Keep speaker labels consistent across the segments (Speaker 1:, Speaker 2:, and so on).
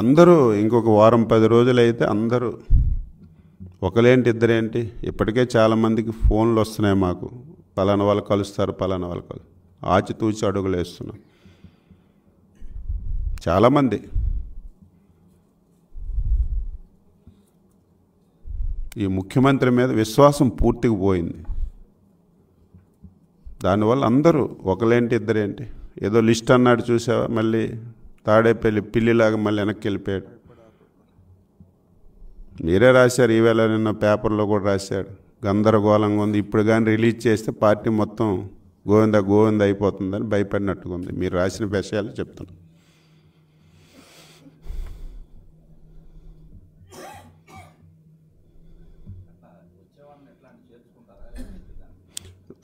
Speaker 1: అందరూ ఇంకొక వారం 10 రోజులైతే అందరూ ఒకలేంటి ఇద్దరేంటి, ఇప్పటికే చాలామందికి ఫోన్లు వస్తున్నాయి మాకు, పలానా వాళ్ళు కలుస్తారు, పలానా వాళ్ళు కలుస్తారు. ఆచితూచి అడుగులు వేస్తున్నాం చాలామంది. ఈ ముఖ్యమంత్రి మీద విశ్వాసం పూర్తిగా పోయింది. దానివల్ల అందరూ ఒకలేంటి ఇద్దరేంటి, ఏదో లిస్ట్ అన్నాడు చూసావా, మళ్ళీ తాడేపల్లి పిల్లిలాగా మళ్ళీ వెనక్కి వెళ్ళిపోయాడు. మీరే రాశారు, ఈవేళ నిన్న పేపర్లో కూడా రాశాడు, గందరగోళంగా ఉంది, ఇప్పుడు కానీ రిలీజ్ చేస్తే పార్టీ మొత్తం గోవింద గోవింద అయిపోతుందని భయపడినట్టుగా ఉంది. మీరు రాసిన విషయాలు చెప్తున్నాను.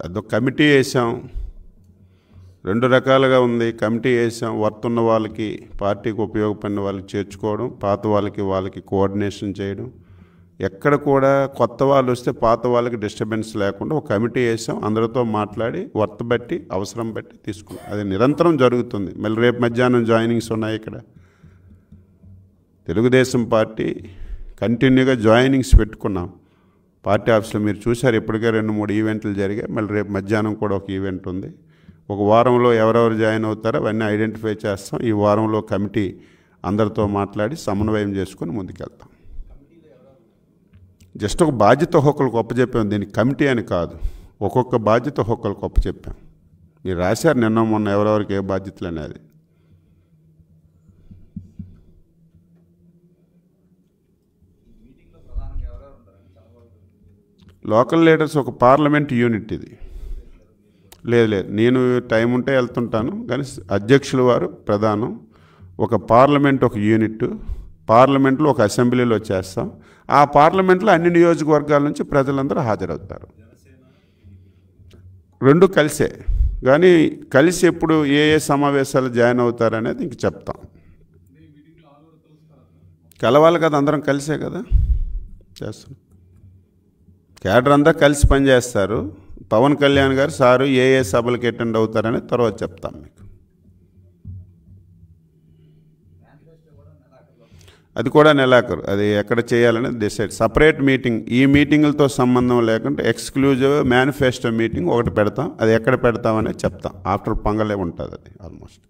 Speaker 1: అదొక కమిటీ వేసాం, 2 రకాలుగా ఉంది. కమిటీ వేసాం, వర్త్ ఉన్న వాళ్ళకి, పార్టీకి ఉపయోగపడిన వాళ్ళకి చేర్చుకోవడం, పాత వాళ్ళకి కోఆర్డినేషన్ చేయడం. ఎక్కడ కూడా కొత్త వాళ్ళు వస్తే పాత వాళ్ళకి డిస్టర్బెన్స్ లేకుండా ఒక కమిటీ వేసాం, అందరితో మాట్లాడి వర్త్ బట్టి అవసరం బట్టి తీసుకున్నాం. అది నిరంతరం జరుగుతుంది. మళ్ళీ రేపు మధ్యాహ్నం జాయినింగ్స్ ఉన్నాయి. ఇక్కడ తెలుగుదేశం పార్టీ కంటిన్యూగా జాయినింగ్స్ పెట్టుకున్నాం పార్టీ ఆఫీస్లో. మీరు చూశారు, ఇప్పటికే 2-3 ఈవెంట్లు జరిగాయి. మళ్ళీ రేపు మధ్యాహ్నం కూడా ఒక ఈవెంట్ ఉంది. ఒక వారంలో ఎవరెవరు జాయిన్ అవుతారో అవన్నీ ఐడెంటిఫై చేస్తాం. ఈ వారంలో కమిటీ అందరితో మాట్లాడి సమన్వయం చేసుకొని ముందుకెళ్తాం. జస్ట్ ఒక బాధ్యత ఒక్కొక్కరికి ఒప్పచెప్పాం, దీనికి కమిటీ అని కాదు, ఒక్కొక్క బాధ్యత ఒక్కొక్కరికి ఒప్పచెప్పాం. మీరు రాశారు నిన్న మొన్న ఎవరెవరికి ఏ బాధ్యతలు అనేది. లోకల్ లీడర్స్ ఒక పార్లమెంట్ యూనిట్ ఇది. లేదు నేను టైం ఉంటే వెళ్తుంటాను, కానీ అధ్యక్షుల వారు ప్రధానం. ఒక పార్లమెంట్ ఒక యూనిట్, పార్లమెంట్లో ఒక అసెంబ్లీలో చేస్తాం. ఆ పార్లమెంట్లో అన్ని నియోజకవర్గాల నుంచి ప్రజలందరూ హాజరవుతారు. 2 కలిసే, కానీ కలిసి ఎప్పుడు ఏ సమావేశాలు జాయిన్ అవుతారనేది ఇంక చెప్తాం. కలవాలి కదా, అందరం కలిసే కదా చేస్తాం. క్యాడర్ అంతా కలిసి పనిచేస్తారు. పవన్ కళ్యాణ్ గారు సారు ఏ సభలకు అటెండ్ అవుతారని తర్వాత చెప్తాం మీకు. అది కూడా నెలాఖరు, అది ఎక్కడ చేయాలనేది డిసైడ్. సపరేట్ మీటింగ్, ఈ మీటింగులతో సంబంధం లేకుండా ఎక్స్క్లూజివ్ మేనిఫెస్టో మీటింగ్ ఒకటి పెడతాం. అది ఎక్కడ పెడతామనేది చెప్తాం. ఆఫ్టర్ పొంగలే ఉంటుంది అది ఆల్మోస్ట్.